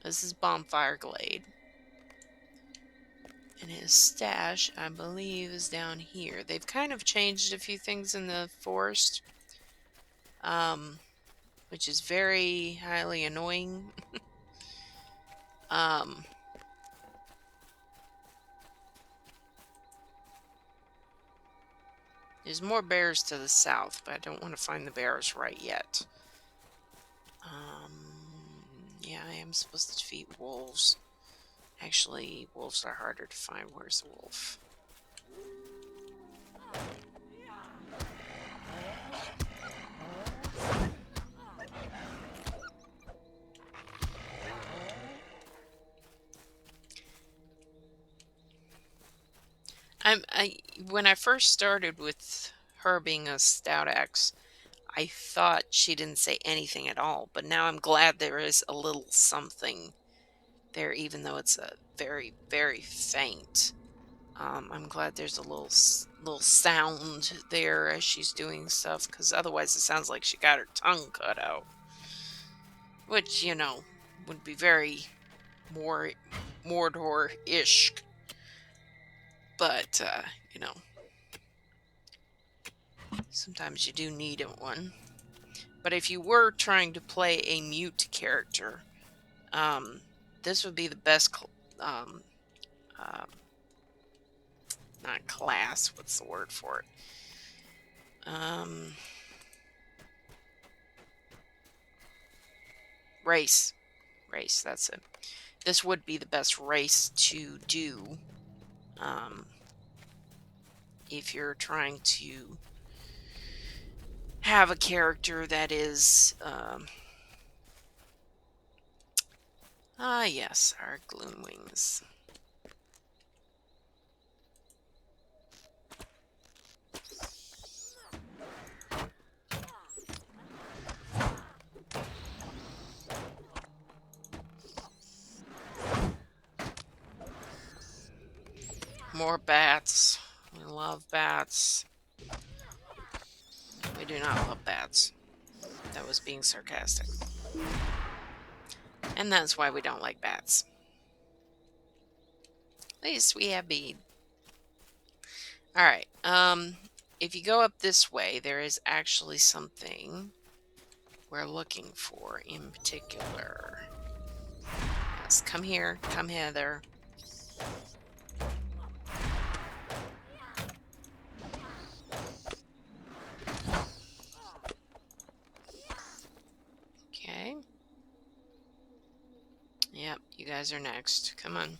This is Bonfire Glade. And his stash, I believe, is down here. They've kind of changed a few things in the forest. Which is very highly annoying. There's more bears to the south, but I don't want to find the bears right yet. Yeah, I am supposed to defeat wolves. Actually, wolves are harder to find. Where's the wolf? When I first started with her being a Stoutaxe, I thought she didn't say anything at all, but now I'm glad there is a little something there, even though it's a very, very faint. I'm glad there's a little sound there as she's doing stuff, because otherwise it sounds like she got her tongue cut out, which, you know, would be very more Mordor-ish, but, you know, sometimes you do need one. But if you were trying to play a mute character, this would be the best, um, not class, what's the word for it? Race. Race, that's it. This would be the best race to do, if you're trying to have a character that is, yes, our Gloomwings. More bats. We love bats. We do not love bats. That was being sarcastic. And that's why we don't like bats. At least we have bead. Alright, if you go up this way, there is actually something we're looking for in particular. Yes, come here, come hither. Okay. Yep, you guys are next. Come on.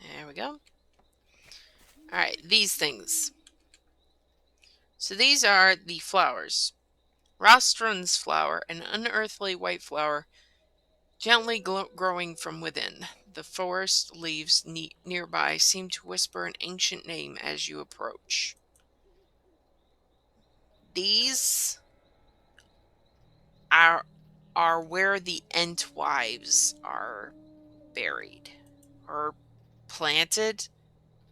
There we go. Alright, these things. So these are the flowers. Rostron's flower, an unearthly white flower, gently growing from within. The forest leaves nearby seem to whisper an ancient name as you approach. These are where the Entwives are buried, or planted,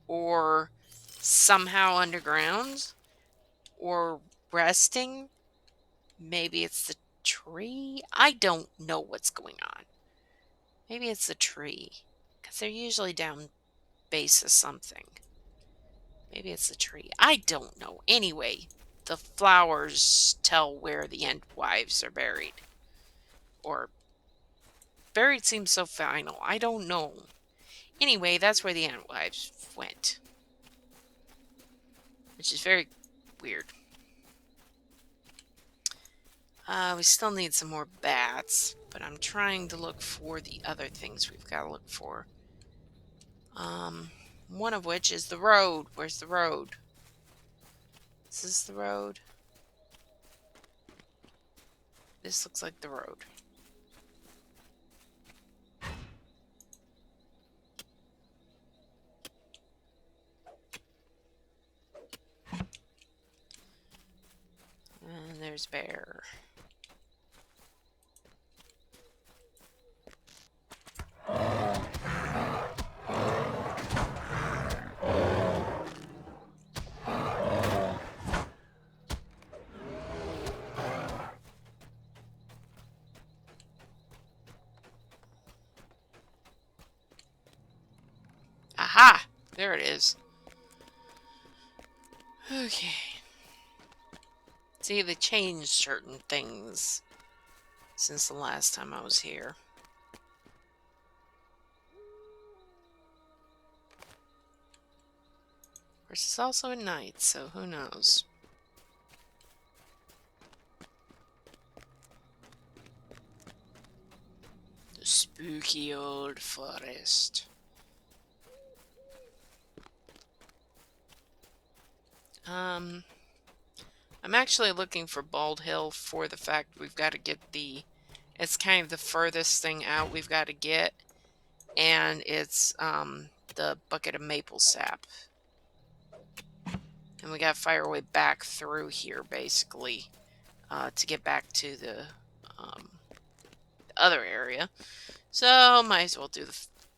or somehow underground, or resting. Maybe it's the tree? I don't know what's going on. Maybe it's the tree, because they're usually down base of something. Maybe it's the tree. I don't know. Anyway, the flowers tell where the Entwives are buried. Or, buried seems so final. I don't know. Anyway, that's where the Entwives went. Which is very weird. We still need some more bats, but I'm trying to look for the other things we've got to look for. One of which is the road. Where's the road? Is this the road? This looks like the road. And there's Bear. Aha! There it is. Okay. See, they changed certain things since the last time I was here. Of course, it's also at night, so who knows? The spooky old forest. I I'm actually looking for Bald Hill for the fact we've got to get the... It's kind of the furthest thing out we've got to get. And it's the bucket of maple sap. And we got to find our way back through here, basically, to get back to the other area. So, might as well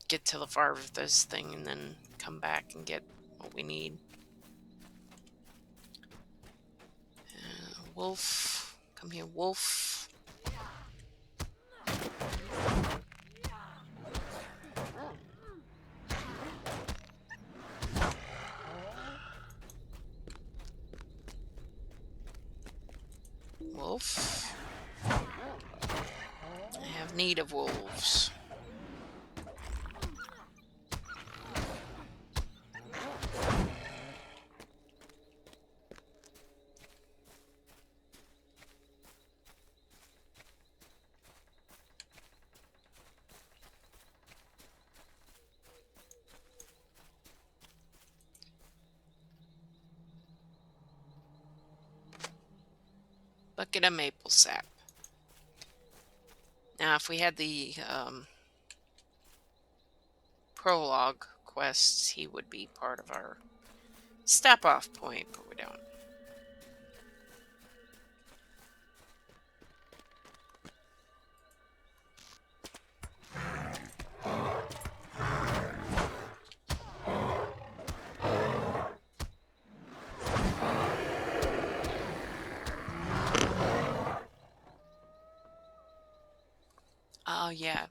get to the farthest thing and then come back and get what we need. Wolf. Come here, wolf. Wolf. I have need of wolves. Bucket of maple sap. Now, if we had the prologue quests, he would be part of our stop-off point, but we don't. Oh, yeah.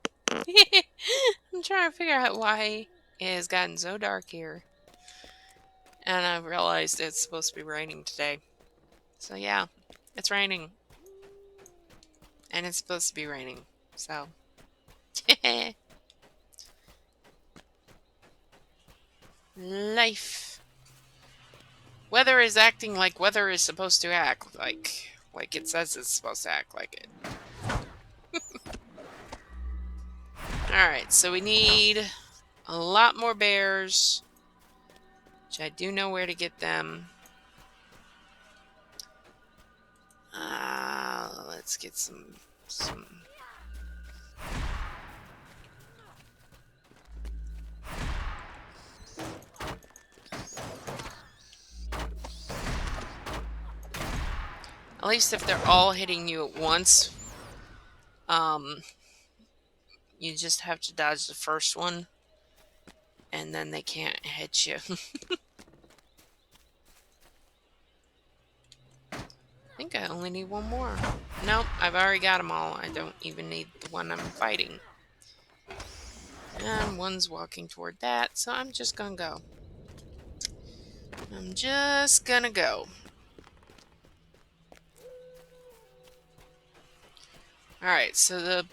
I'm trying to figure out why it has gotten so dark here. And I realized it's supposed to be raining today. So, yeah, it's raining. And it's supposed to be raining. So. Life. Weather is acting like weather is supposed to act like it says it's supposed to act like it. Alright, so we need a lot more bears, which I do know where to get them. Let's get some... At least if they're all hitting you at once, you just have to dodge the first one, and then they can't hit you. I think I only need one more. Nope, I've already got them all. I don't even need the one I'm fighting. And one's walking toward that, so I'm just gonna go. I'm just gonna go. Alright, so the...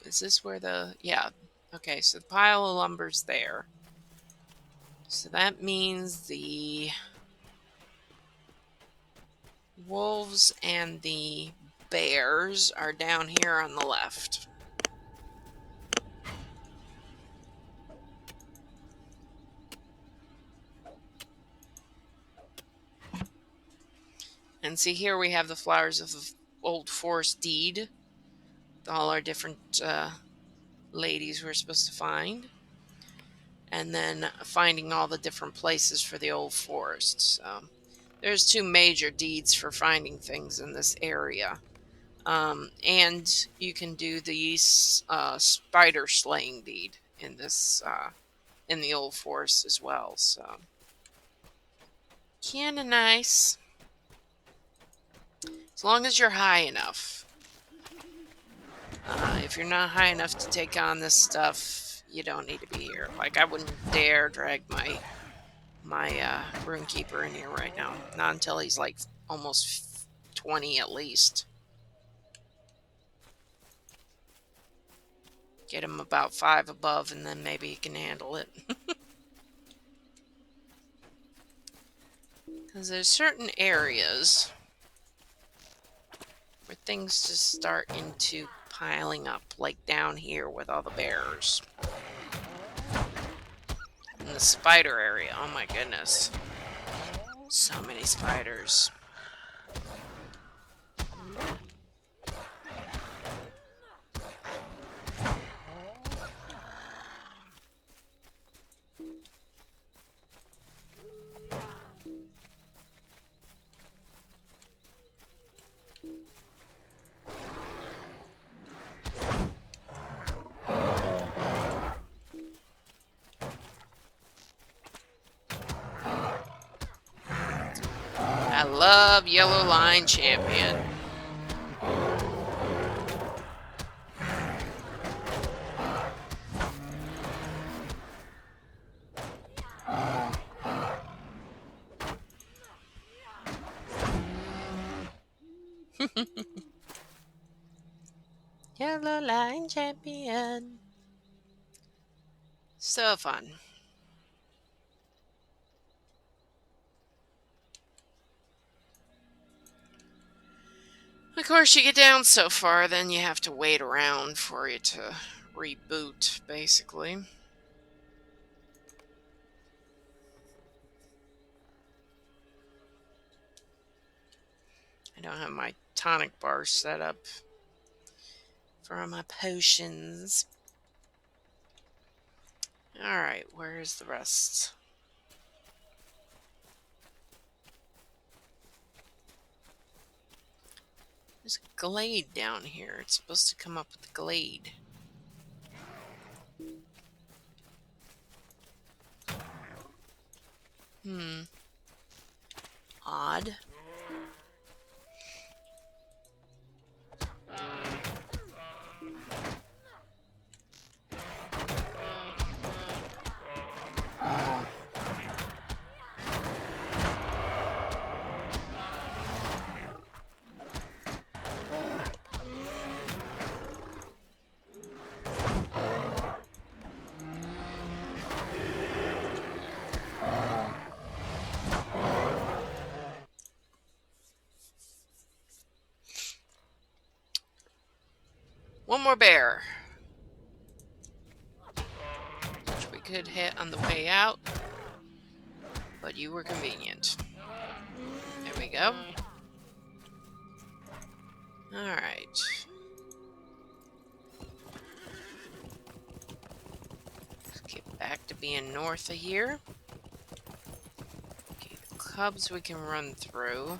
Is this where the... Yeah. Okay, so the pile of lumber's there. So that means the wolves and the bears are down here on the left. And see, here we have the flowers of the Old Forest Deed. All our different ladies we're supposed to find. And then finding all the different places for the Old Forest. So there's 2 major deeds for finding things in this area. And you can do the spider slaying deed in this in the Old Forest as well. So kinda nice. As long as you're high enough. If you're not high enough to take on this stuff, you don't need to be here. Like, I wouldn't dare drag my runekeeper in here right now. Not until he's like almost 20 at least. Get him about 5 above, and then maybe he can handle it. Because there's certain areas where things just start into piling up, like down here with all the bears. And the spider area, oh my goodness. So many spiders. love Yellow Line Champion. Yellow Line Champion. So fun. Of course, you get down so far, then you have to wait around for it to reboot, basically. I don't have my tonic bar set up for my potions. Alright, where's the rest? There's a glade down here. It's supposed to come up with the glade. Odd. One more bear, which we could hit on the way out, but you were convenient. There we go. Alright. Let's get back to being north of here. Okay, the cubs we can run through.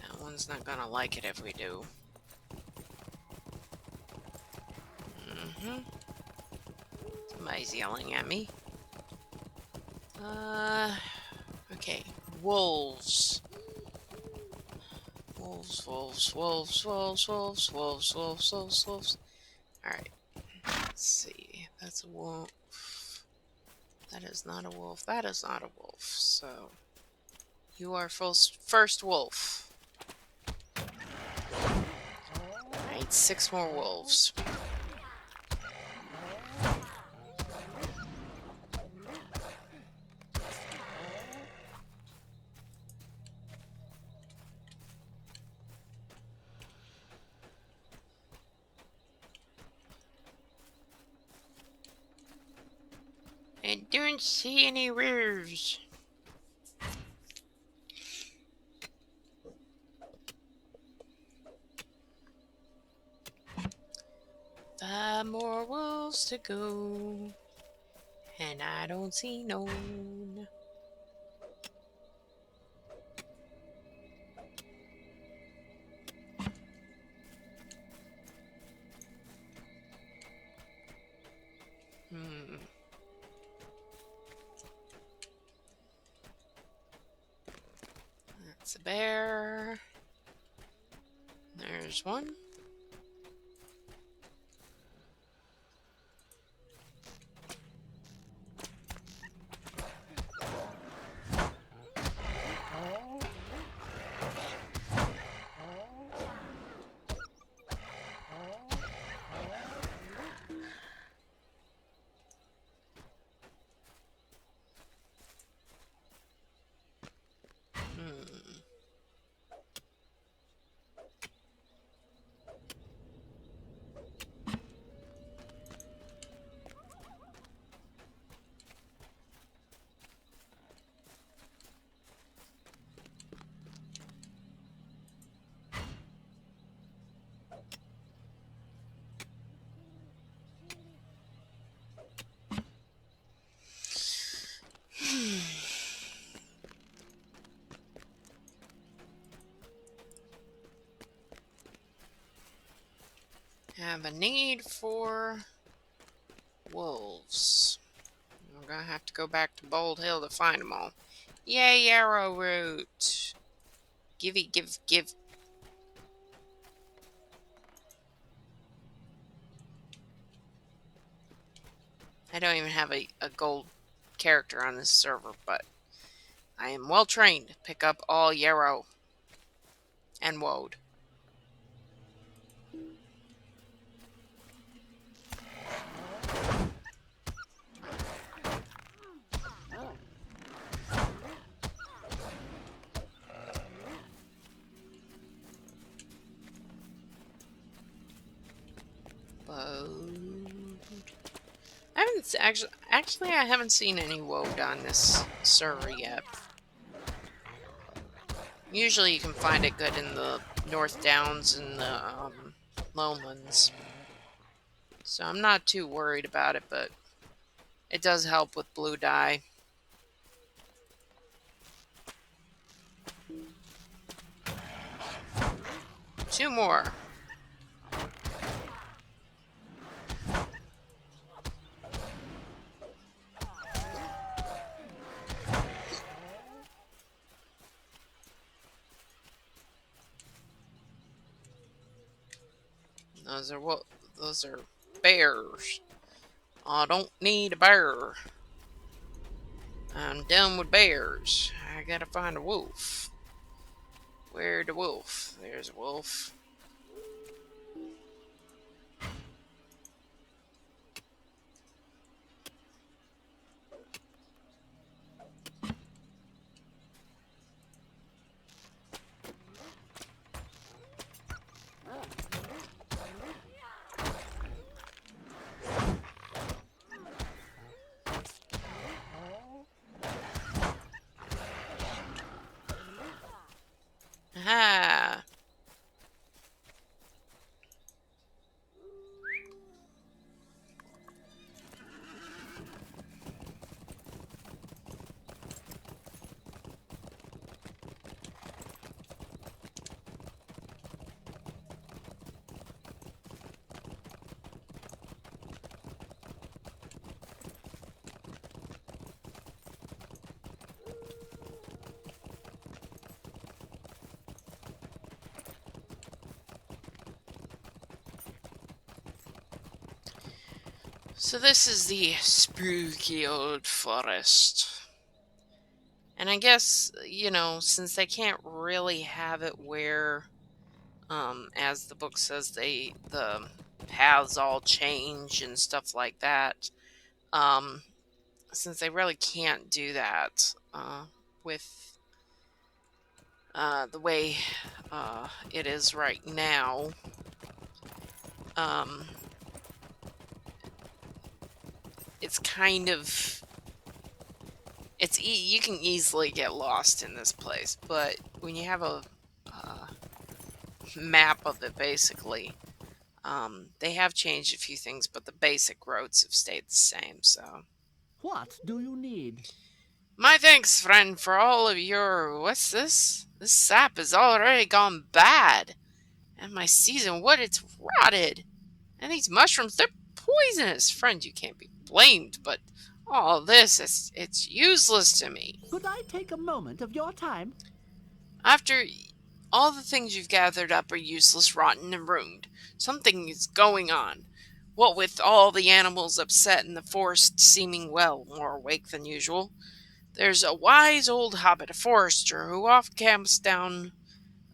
That one's not gonna like it if we do. Somebody's yelling at me. Okay. Wolves. Wolves. Alright. Let's see. That's a wolf. That is not a wolf. That is not a wolf. So, you are first wolf. I need 6 more wolves. I don't see any wolves. Five more wolves to go, and I don't see none. That's a bear. There's one. Have a need for wolves. We're gonna have to go back to Bold Hill to find them all. Yay, arrowroot. Give. I don't even have a gold character on this server, but I am well trained to pick up all yarrow and woad. I haven't actually I haven't seen any woad on this server yet. Usually you can find it good in the North Downs and the Lowlands. So I'm not too worried about it, but it does help with blue dye. Two more. Those are bears. I don't need a bear. I'm done with bears. I gotta find a wolf. Where's the wolf? There's a wolf. Aha! So this is the spooky old forest. And I guess, you know, since they can't really have it where, as the book says, the paths all change and stuff like that, since they really can't do that with the way it is right now, it's kind of you can easily get lost in this place, but when you have a map of it, basically, they have changed a few things, but the basic roads have stayed the same. So, What do you need? my thanks, friend, for all of your. What's this? This sap has already gone bad, and my seasoned wood, it's rotted. And these mushrooms, they're poisonous. Friend, you can't be blamed, but all this, it's useless to me. Could I take a moment of your time? After all the things you've gathered up are useless, rotten, and ruined. Something is going on. What with all the animals upset and the forest seeming, well, more awake than usual, there's a wise old hobbit, a forester, who often camps down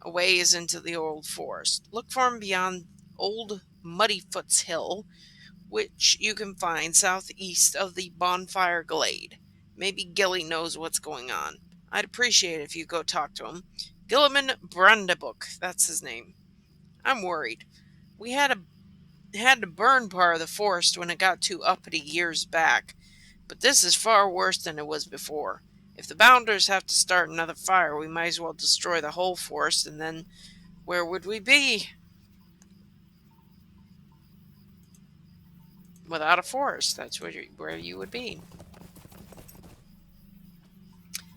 a ways into the old forest. Look for him beyond old Muddyfoot's Hill, which you can find southeast of the Bonfire Glade. Maybe Gilly knows what's going on. I'd appreciate it if you go talk to him. Gilliman Brandabook, that's his name. I'm worried. We had to burn part of the forest when it got too uppity years back, but this is far worse than it was before. If the Bounders have to start another fire, we might as well destroy the whole forest, and then where would we be? Without a forest, that's where you would be.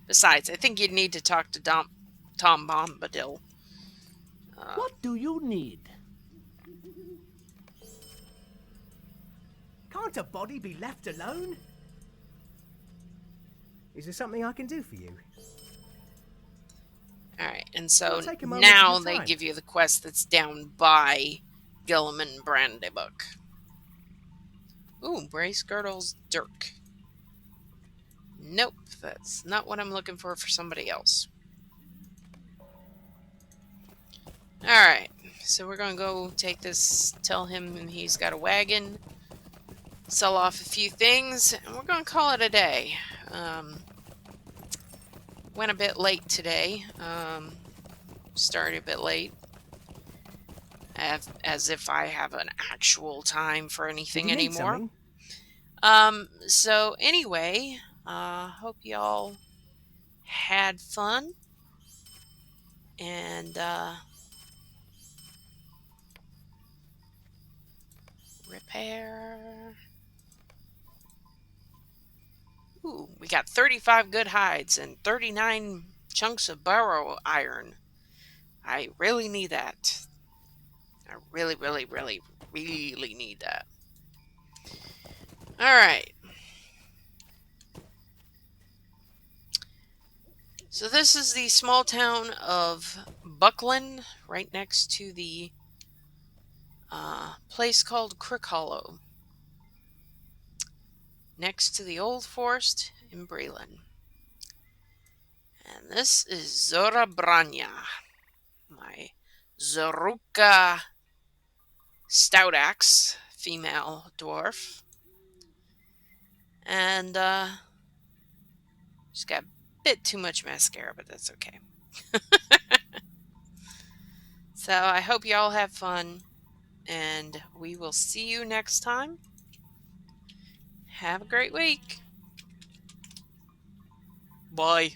Besides, I think you'd need to talk to Tom Bombadil. What do you need? Can't a body be left alone? Is there something I can do for you? Alright, and so Take a moment of now your they time. give you the quest that's down by Gilliam and Brandybuck. Ooh, Brace Girdle's Dirk. Nope, that's not what I'm looking for somebody else. Alright, so we're gonna go take this, tell him he's got a wagon, sell off a few things, and we're gonna call it a day. Went a bit late today. Started a bit late. As if I have an actual time for Did anything you need anymore. something? So anyway, hope y'all had fun. And, repair. Ooh, we got 35 good hides and 39 chunks of burrow iron. I really need that. I really, really, really, really need that. Alright. So this is the small town of Buckland, right next to the place called Crick Hollow. Next to the Old Forest in Breland. And this is Zorabronya, my Zoruka Stoutaxe female dwarf. And she's got a bit too much mascara, but that's okay. So I hope y'all have fun, and we will see you next time. Have a great week. Bye.